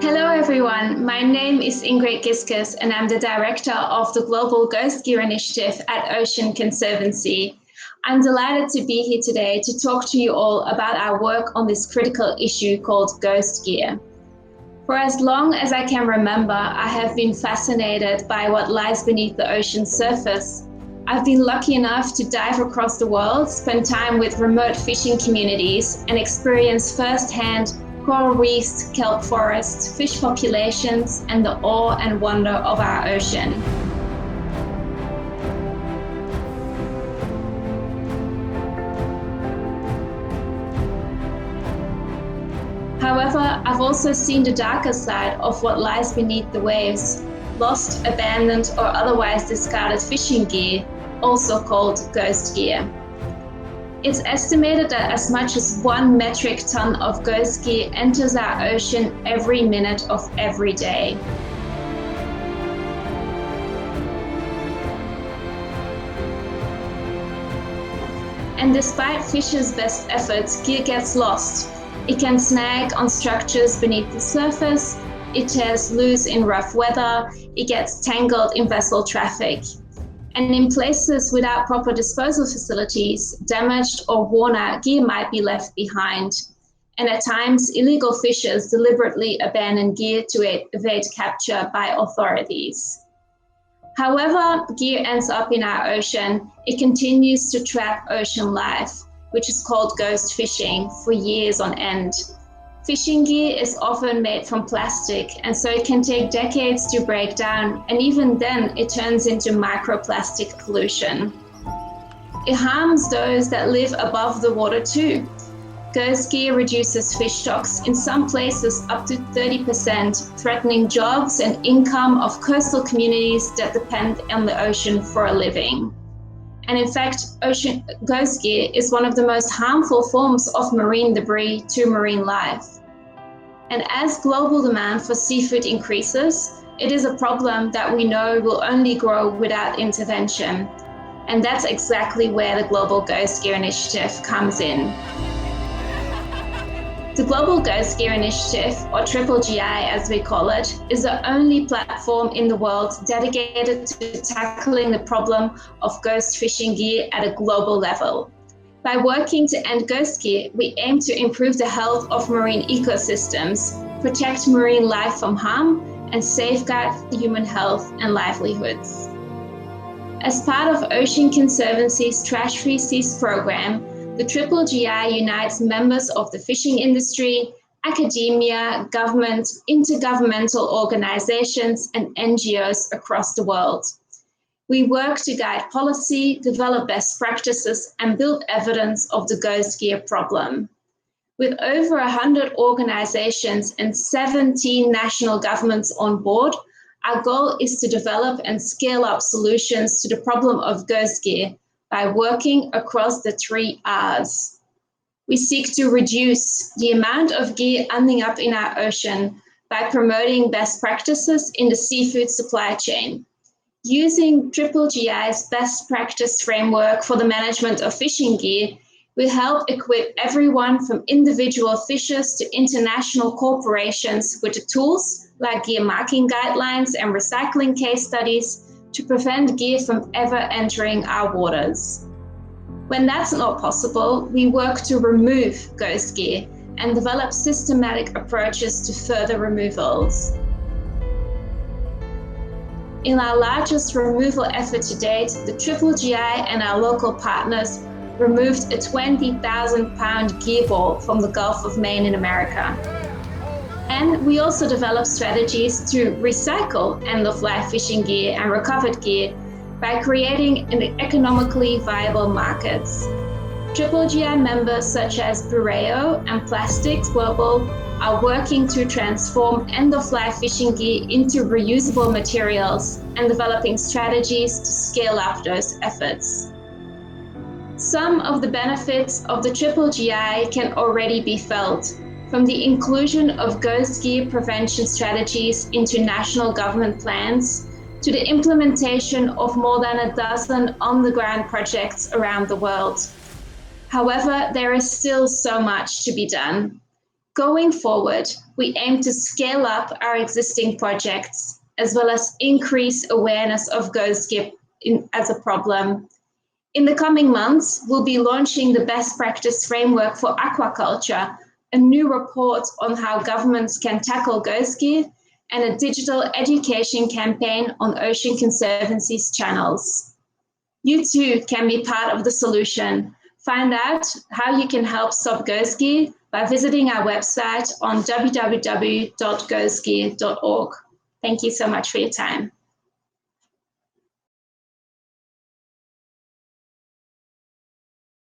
Hello everyone, my name is Ingrid Giskes and I'm the director of the Global Ghost Gear Initiative at Ocean Conservancy. I'm delighted to be here today to talk to you all about our work on this critical issue called ghost gear. For as long as I can remember, I have been fascinated by what lies beneath the ocean's surface. I've been lucky enough to dive across the world, spend time with remote fishing communities, and experience firsthand coral reefs, kelp forests, fish populations, and the awe and wonder of our ocean. However, I've also seen the darker side of what lies beneath the waves: lost, abandoned, or otherwise discarded fishing gear, also called ghost gear. It's estimated that as much as 1 metric ton of ghost gear enters our ocean every minute of every day. And despite fishers' best efforts, gear gets lost. It can snag on structures beneath the surface, it tears loose in rough weather, it gets tangled in vessel traffic. And in places without proper disposal facilities, damaged or worn out gear might be left behind. And at times, illegal fishers deliberately abandon gear to evade capture by authorities. However gear ends up in our ocean, it continues to trap ocean life, which is called ghost fishing, for years on end. Fishing gear is often made from plastic, and so it can take decades to break down, and even then it turns into microplastic pollution. It harms those that live above the water too. Ghost gear reduces fish stocks in some places up to 30%, threatening jobs and income of coastal communities that depend on the ocean for a living. And in fact, ocean ghost gear is one of the most harmful forms of marine debris to marine life. And as global demand for seafood increases, it is a problem that we know will only grow without intervention. And that's exactly where the Global Ghost Gear Initiative comes in. The Global Ghost Gear Initiative, or GGI as we call it, is the only platform in the world dedicated to tackling the problem of ghost fishing gear at a global level. By working to end ghost gear, we aim to improve the health of marine ecosystems, protect marine life from harm, and safeguard human health and livelihoods. As part of Ocean Conservancy's Trash Free Seas program, the GGI unites members of the fishing industry, academia, government, intergovernmental organizations, and NGOs across the world. We work to guide policy, develop best practices, and build evidence of the ghost gear problem. With over 100 organizations and 17 national governments on board, our goal is to develop and scale up solutions to the problem of ghost gear by working across the 3 R's. We seek to reduce the amount of gear ending up in our ocean by promoting best practices in the seafood supply chain. Using GGI's best practice framework for the management of fishing gear, we help equip everyone from individual fishers to international corporations with the tools like gear marking guidelines and recycling case studies to prevent gear from ever entering our waters. When that's not possible, we work to remove ghost gear and develop systematic approaches to further removals. In our largest removal effort to date, the GGI and our local partners removed a 20,000-pound gear ball from the Gulf of Maine in America. And we also develop strategies to recycle end-of-life fishing gear and recovered gear by creating economically viable markets. GGI members such as Bureo and Plastics Global are working to transform end-of-life fishing gear into reusable materials and developing strategies to scale up those efforts. Some of the benefits of the GGI can already be felt, from the inclusion of ghost gear prevention strategies into national government plans, to the implementation of more than a dozen on-the-ground projects around the world. However, there is still so much to be done. Going forward, we aim to scale up our existing projects, as well as increase awareness of ghost skip as a problem. In the coming months, we'll be launching the best practice framework for aquaculture, a new report on how governments can tackle ghost gear, and a digital education campaign on Ocean Conservancy's channels. You too can be part of the solution. Find out how you can help stop ghost gear by visiting our website on www.ghostgear.org. Thank you so much for your time.